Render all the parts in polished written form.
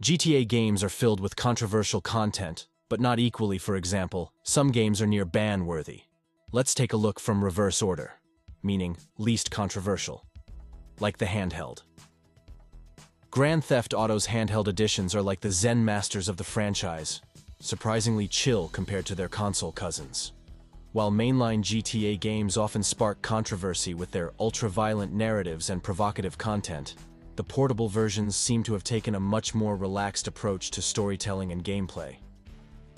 GTA games are filled with controversial content, but not equally. For example, some games are near ban-worthy. Let's take a look from reverse order, meaning least controversial, like the handheld. Grand Theft Auto's handheld editions are like the Zen masters of the franchise, surprisingly chill compared to their console cousins. While mainline GTA games often spark controversy with their ultra-violent narratives and provocative content, the portable versions seem to have taken a much more relaxed approach to storytelling and gameplay.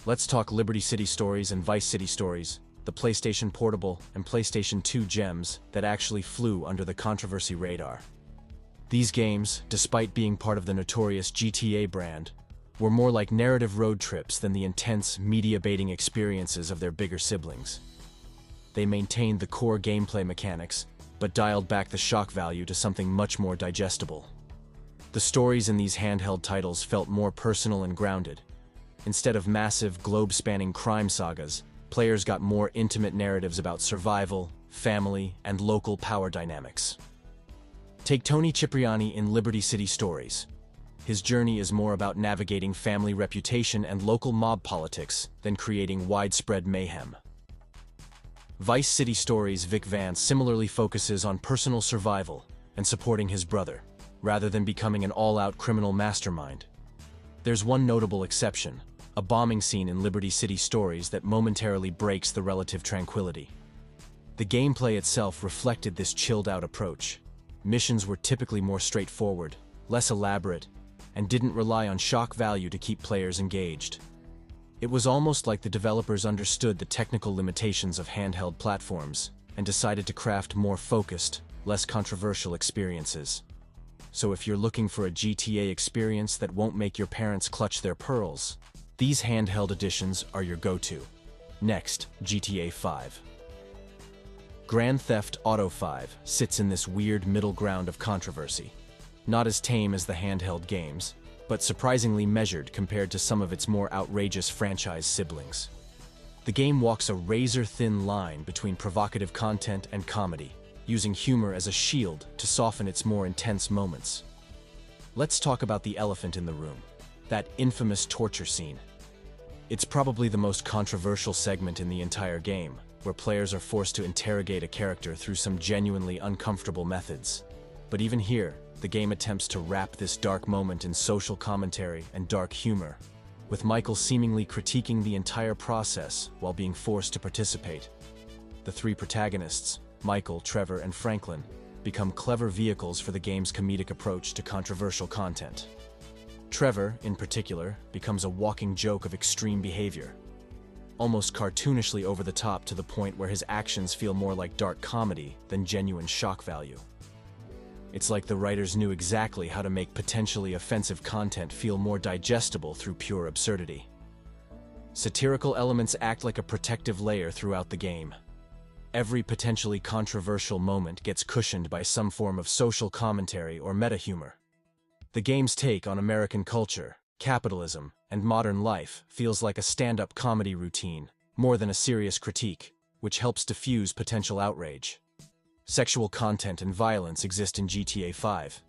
Let's talk Liberty City Stories and Vice City Stories, the PlayStation Portable and PlayStation 2 gems that actually flew under the controversy radar. These games, despite being part of the notorious GTA brand, were more like narrative road trips than the intense, media-baiting experiences of their bigger siblings. They maintained the core gameplay mechanics, but dialed back the shock value to something much more digestible. The stories in these handheld titles felt more personal and grounded. Instead of massive, globe-spanning crime sagas, players got more intimate narratives about survival, family, and local power dynamics. Take Tony Cipriani in Liberty City Stories. His journey is more about navigating family reputation and local mob politics than creating widespread mayhem. Vice City Stories' Vic Vance similarly focuses on personal survival and supporting his brother, rather than becoming an all-out criminal mastermind. There's one notable exception, a bombing scene in Liberty City Stories that momentarily breaks the relative tranquility. The gameplay itself reflected this chilled-out approach. Missions were typically more straightforward, less elaborate, and didn't rely on shock value to keep players engaged. It was almost like the developers understood the technical limitations of handheld platforms and decided to craft more focused, less controversial experiences. So if you're looking for a GTA experience that won't make your parents clutch their pearls, these handheld editions are your go-to. Next, GTA 5. Grand Theft Auto 5 sits in this weird middle ground of controversy. Not as tame as the handheld games, but surprisingly measured compared to some of its more outrageous franchise siblings. The game walks a razor-thin line between provocative content and comedy, using humor as a shield to soften its more intense moments. Let's talk about the elephant in the room, that infamous torture scene. It's probably the most controversial segment in the entire game, where players are forced to interrogate a character through some genuinely uncomfortable methods. But even here, the game attempts to wrap this dark moment in social commentary and dark humor, with Michael seemingly critiquing the entire process while being forced to participate. The three protagonists, Michael, Trevor, and Franklin, become clever vehicles for the game's comedic approach to controversial content. Trevor, in particular, becomes a walking joke of extreme behavior, almost cartoonishly over the top to the point where his actions feel more like dark comedy than genuine shock value. It's like the writers knew exactly how to make potentially offensive content feel more digestible through pure absurdity. Satirical elements act like a protective layer throughout the game. Every potentially controversial moment gets cushioned by some form of social commentary or meta-humor. The game's take on American culture, capitalism, and modern life feels like a stand-up comedy routine, more than a serious critique, which helps diffuse potential outrage. Sexual content and violence exist in GTA 5,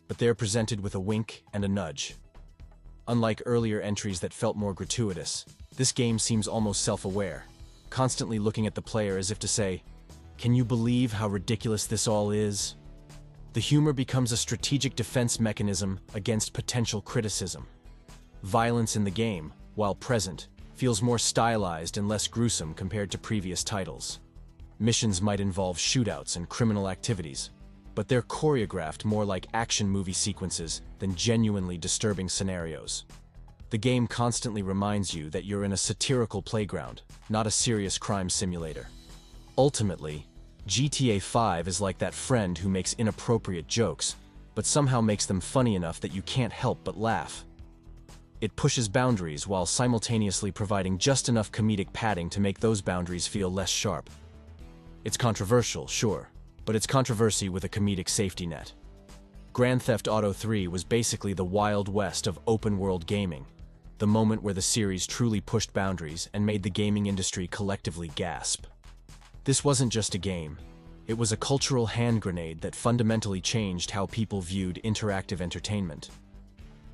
but they're presented with a wink and a nudge. Unlike earlier entries that felt more gratuitous, this game seems almost self-aware, constantly looking at the player as if to say, "Can you believe how ridiculous this all is?" The humor becomes a strategic defense mechanism against potential criticism. Violence in the game, while present, feels more stylized and less gruesome compared to previous titles. Missions might involve shootouts and criminal activities, but they're choreographed more like action movie sequences than genuinely disturbing scenarios. The game constantly reminds you that you're in a satirical playground, not a serious crime simulator. Ultimately, GTA 5 is like that friend who makes inappropriate jokes, but somehow makes them funny enough that you can't help but laugh. It pushes boundaries while simultaneously providing just enough comedic padding to make those boundaries feel less sharp. It's controversial, sure, but it's controversy with a comedic safety net. Grand Theft Auto 3 was basically the Wild West of open-world gaming, the moment where the series truly pushed boundaries and made the gaming industry collectively gasp. This wasn't just a game. It was a cultural hand grenade that fundamentally changed how people viewed interactive entertainment.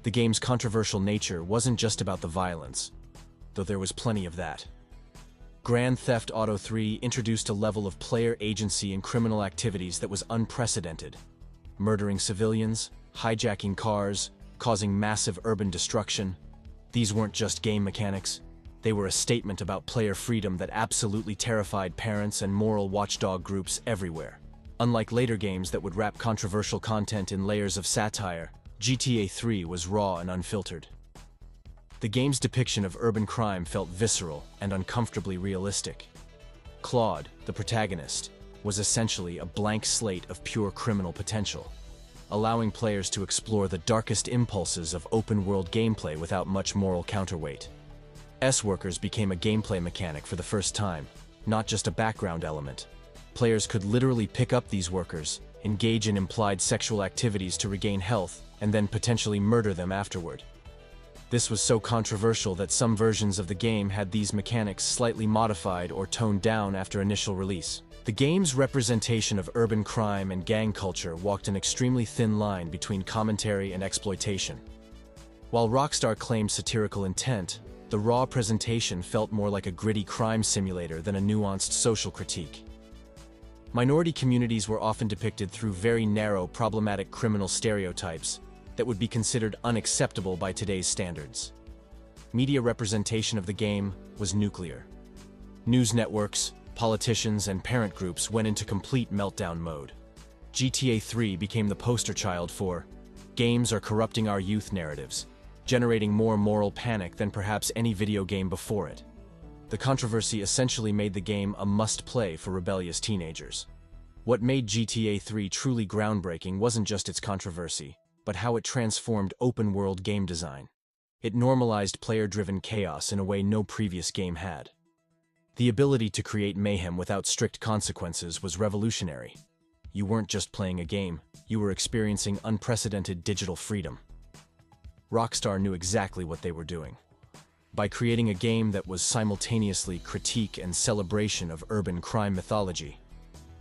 The game's controversial nature wasn't just about the violence, though there was plenty of that. Grand Theft Auto 3 introduced a level of player agency in criminal activities that was unprecedented. Murdering civilians, hijacking cars, causing massive urban destruction. These weren't just game mechanics. They were a statement about player freedom that absolutely terrified parents and moral watchdog groups everywhere. Unlike later games that would wrap controversial content in layers of satire, GTA 3 was raw and unfiltered. The game's depiction of urban crime felt visceral and uncomfortably realistic. Claude, the protagonist, was essentially a blank slate of pure criminal potential, allowing players to explore the darkest impulses of open-world gameplay without much moral counterweight. S-workers became a gameplay mechanic for the first time, not just a background element. Players could literally pick up these workers, engage in implied sexual activities to regain health, and then potentially murder them afterward. This was so controversial that some versions of the game had these mechanics slightly modified or toned down after initial release. The game's representation of urban crime and gang culture walked an extremely thin line between commentary and exploitation. While Rockstar claimed satirical intent, the raw presentation felt more like a gritty crime simulator than a nuanced social critique. Minority communities were often depicted through very narrow, problematic criminal stereotypes that would be considered unacceptable by today's standards. Media representation of the game was nuclear. News networks, politicians, and parent groups went into complete meltdown mode. GTA 3 became the poster child for "games are corrupting our youth" narratives, generating more moral panic than perhaps any video game before it. The controversy essentially made the game a must-play for rebellious teenagers. What made GTA 3 truly groundbreaking wasn't just its controversy, but how it transformed open-world game design. It normalized player-driven chaos in a way no previous game had. The ability to create mayhem without strict consequences was revolutionary. You weren't just playing a game, you were experiencing unprecedented digital freedom. Rockstar knew exactly what they were doing. By creating a game that was simultaneously critique and celebration of urban crime mythology,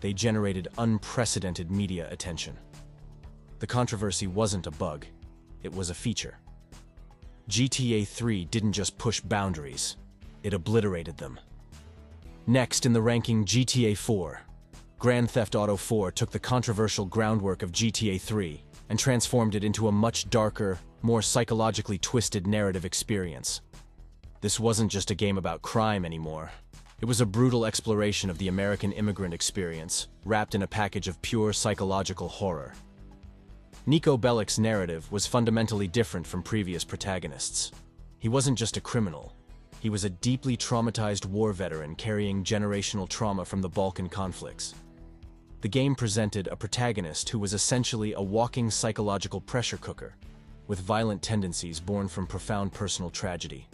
they generated unprecedented media attention. The controversy wasn't a bug, it was a feature. GTA 3 didn't just push boundaries, it obliterated them. Next in the ranking, GTA 4. Grand Theft Auto 4 took the controversial groundwork of GTA 3 and transformed it into a much darker, more psychologically twisted narrative experience. This wasn't just a game about crime anymore. It was a brutal exploration of the American immigrant experience, wrapped in a package of pure psychological horror. Niko Bellic's narrative was fundamentally different from previous protagonists. He wasn't just a criminal. He was a deeply traumatized war veteran carrying generational trauma from the Balkan conflicts. The game presented a protagonist who was essentially a walking psychological pressure cooker, with violent tendencies born from profound personal tragedy.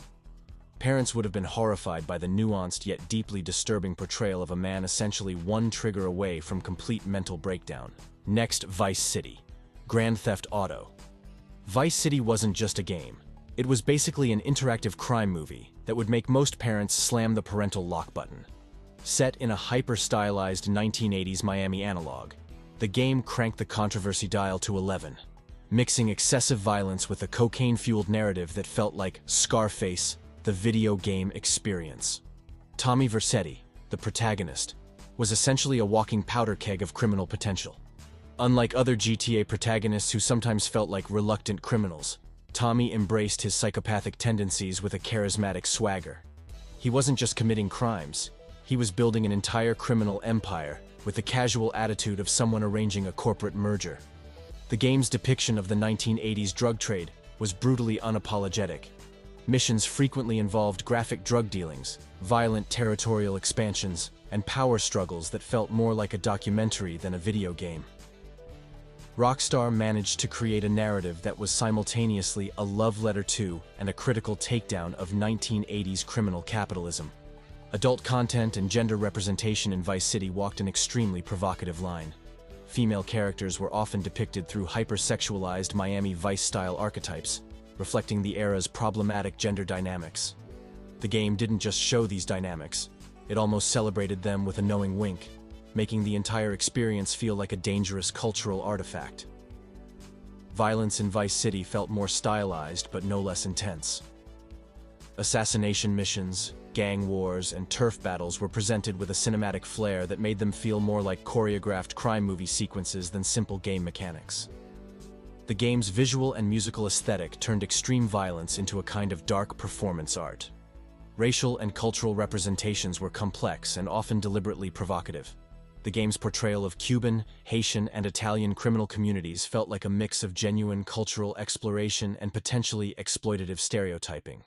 Parents would have been horrified by the nuanced yet deeply disturbing portrayal of a man essentially one trigger away from complete mental breakdown. Next, Vice City. Grand Theft Auto. Vice City wasn't just a game. It was basically an interactive crime movie that would make most parents slam the parental lock button. Set in a hyper-stylized 1980s Miami analog, the game cranked the controversy dial to 11, mixing excessive violence with a cocaine-fueled narrative that felt like Scarface, the video game experience. Tommy Vercetti, the protagonist, was essentially a walking powder keg of criminal potential. Unlike other GTA protagonists who sometimes felt like reluctant criminals, Tommy embraced his psychopathic tendencies with a charismatic swagger. He wasn't just committing crimes, he was building an entire criminal empire with the casual attitude of someone arranging a corporate merger. The game's depiction of the 1980s drug trade was brutally unapologetic. Missions frequently involved graphic drug dealings, violent territorial expansions, and power struggles that felt more like a documentary than a video game. Rockstar managed to create a narrative that was simultaneously a love letter to and a critical takedown of 1980s criminal capitalism. Adult content and gender representation in Vice City walked an extremely provocative line. Female characters were often depicted through hypersexualized Miami Vice-style archetypes, reflecting the era's problematic gender dynamics. The game didn't just show these dynamics, it almost celebrated them with a knowing wink, making the entire experience feel like a dangerous cultural artifact. Violence in Vice City felt more stylized but no less intense. Assassination missions, gang wars, and turf battles were presented with a cinematic flair that made them feel more like choreographed crime movie sequences than simple game mechanics. The game's visual and musical aesthetic turned extreme violence into a kind of dark performance art. Racial and cultural representations were complex and often deliberately provocative. The game's portrayal of Cuban, Haitian, and Italian criminal communities felt like a mix of genuine cultural exploration and potentially exploitative stereotyping.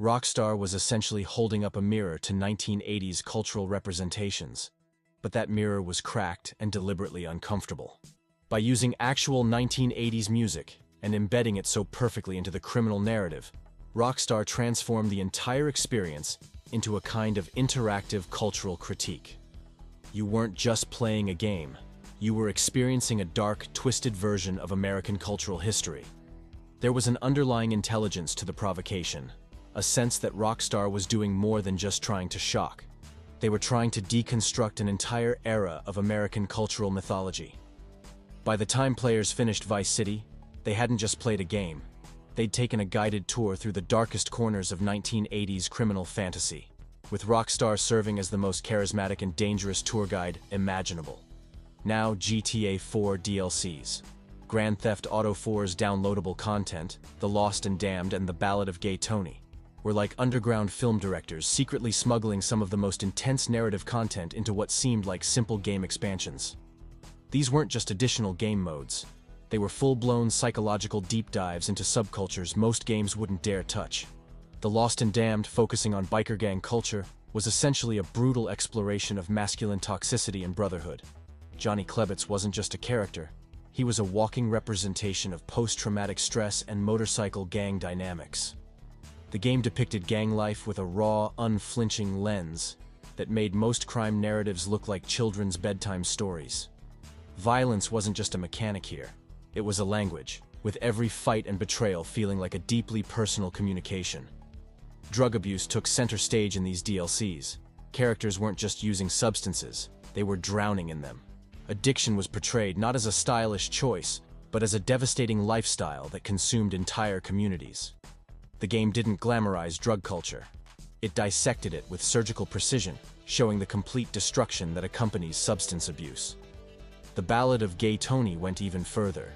Rockstar was essentially holding up a mirror to 1980s cultural representations, but that mirror was cracked and deliberately uncomfortable. By using actual 1980s music and embedding it so perfectly into the criminal narrative, Rockstar transformed the entire experience into a kind of interactive cultural critique. You weren't just playing a game, you were experiencing a dark, twisted version of American cultural history. There was an underlying intelligence to the provocation, a sense that Rockstar was doing more than just trying to shock. They were trying to deconstruct an entire era of American cultural mythology. By the time players finished Vice City, they hadn't just played a game. They'd taken a guided tour through the darkest corners of 1980s criminal fantasy, with Rockstar serving as the most charismatic and dangerous tour guide imaginable. Now GTA 4 DLCs, Grand Theft Auto 4's downloadable content, The Lost and Damned and The Ballad of Gay Tony, were like underground film directors secretly smuggling some of the most intense narrative content into what seemed like simple game expansions. These weren't just additional game modes. They were full-blown psychological deep dives into subcultures most games wouldn't dare touch. The Lost and Damned, focusing on biker gang culture, was essentially a brutal exploration of masculine toxicity and brotherhood. Johnny Klebitz wasn't just a character, he was a walking representation of post-traumatic stress and motorcycle gang dynamics. The game depicted gang life with a raw, unflinching lens that made most crime narratives look like children's bedtime stories. Violence wasn't just a mechanic here. It was a language, with every fight and betrayal feeling like a deeply personal communication. Drug abuse took center stage in these DLCs. Characters weren't just using substances, they were drowning in them. Addiction was portrayed not as a stylish choice, but as a devastating lifestyle that consumed entire communities. The game didn't glamorize drug culture. It dissected it with surgical precision, showing the complete destruction that accompanies substance abuse. The Ballad of Gay Tony went even further,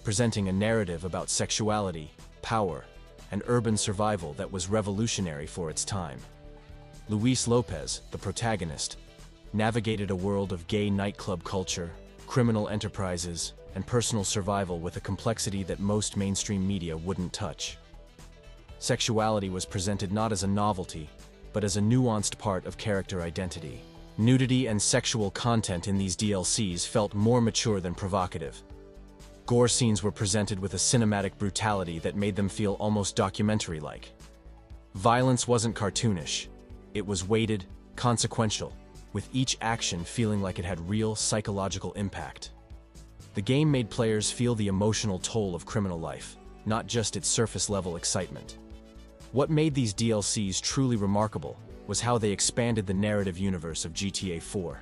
presenting a narrative about sexuality, power, and urban survival that was revolutionary for its time. Luis Lopez, the protagonist, navigated a world of gay nightclub culture, criminal enterprises, and personal survival with a complexity that most mainstream media wouldn't touch. Sexuality was presented not as a novelty, but as a nuanced part of character identity. Nudity and sexual content in these DLCs felt more mature than provocative. Gore scenes were presented with a cinematic brutality that made them feel almost documentary-like. Violence wasn't cartoonish. It was weighted, consequential, with each action feeling like it had real psychological impact. The game made players feel the emotional toll of criminal life, not just its surface-level excitement. What made these DLCs truly remarkable was how they expanded the narrative universe of GTA 4.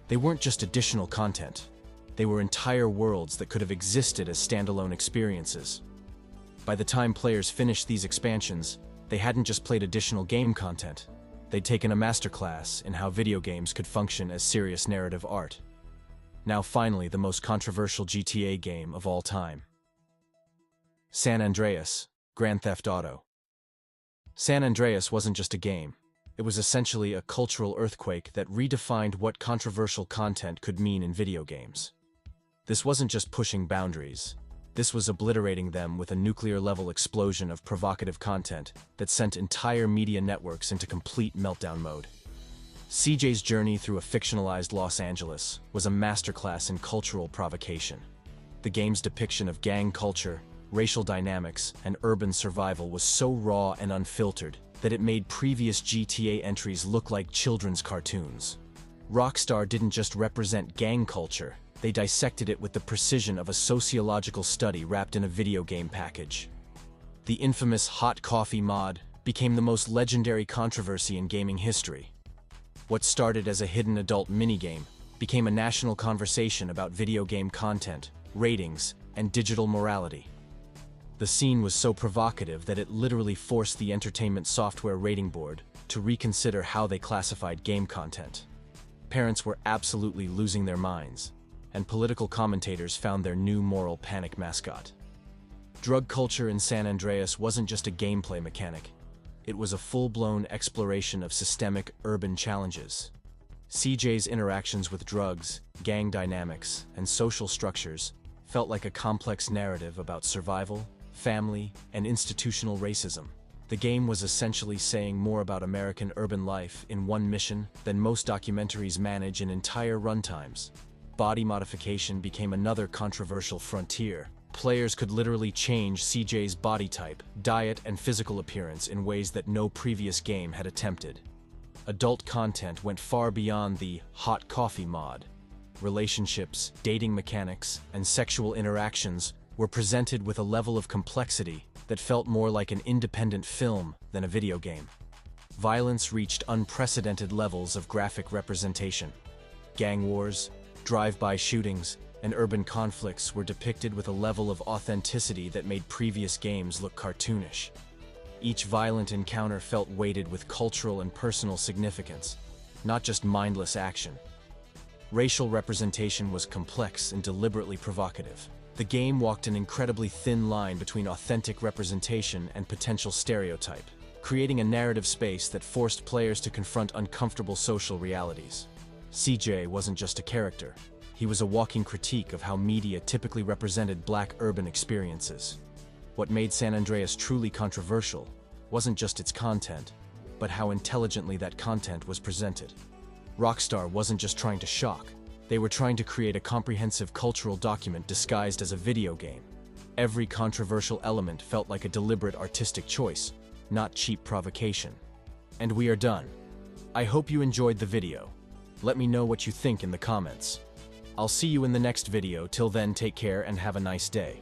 They weren't just additional content. They were entire worlds that could have existed as standalone experiences. By the time players finished these expansions, they hadn't just played additional game content. They'd taken a masterclass in how video games could function as serious narrative art. Now finally, the most controversial GTA game of all time. San Andreas, Grand Theft Auto. San Andreas wasn't just a game. It was essentially a cultural earthquake that redefined what controversial content could mean in video games. This wasn't just pushing boundaries. This was obliterating them with a nuclear-level explosion of provocative content that sent entire media networks into complete meltdown mode. CJ's journey through a fictionalized Los Angeles was a masterclass in cultural provocation. The game's depiction of gang culture, racial dynamics, and urban survival was so raw and unfiltered that it made previous GTA entries look like children's cartoons. Rockstar didn't just represent gang culture, they dissected it with the precision of a sociological study wrapped in a video game package. The infamous hot coffee mod became the most legendary controversy in gaming history. What started as a hidden adult minigame became a national conversation about video game content, ratings, and digital morality. The scene was so provocative that it literally forced the Entertainment Software Rating Board to reconsider how they classified game content. Parents were absolutely losing their minds, and political commentators found their new moral panic mascot. Drug culture in San Andreas wasn't just a gameplay mechanic. It was a full-blown exploration of systemic urban challenges. CJ's interactions with drugs, gang dynamics, and social structures felt like a complex narrative about survival, family, and institutional racism. The game was essentially saying more about American urban life in one mission than most documentaries manage in entire runtimes. Body modification became another controversial frontier. Players could literally change CJ's body type, diet, and physical appearance in ways that no previous game had attempted. Adult content went far beyond the hot coffee mod. Relationships, dating mechanics, and sexual interactions were presented with a level of complexity that felt more like an independent film than a video game. Violence reached unprecedented levels of graphic representation. Gang wars, drive-by shootings, and urban conflicts were depicted with a level of authenticity that made previous games look cartoonish. Each violent encounter felt weighted with cultural and personal significance, not just mindless action. Racial representation was complex and deliberately provocative. The game walked an incredibly thin line between authentic representation and potential stereotype, creating a narrative space that forced players to confront uncomfortable social realities. CJ wasn't just a character. He was a walking critique of how media typically represented Black urban experiences. What made San Andreas truly controversial wasn't just its content, but how intelligently that content was presented. Rockstar wasn't just trying to shock. They were trying to create a comprehensive cultural document disguised as a video game. Every controversial element felt like a deliberate artistic choice, not cheap provocation. And we are done. I hope you enjoyed the video. Let me know what you think in the comments. I'll see you in the next video. Till then, take care and have a nice day.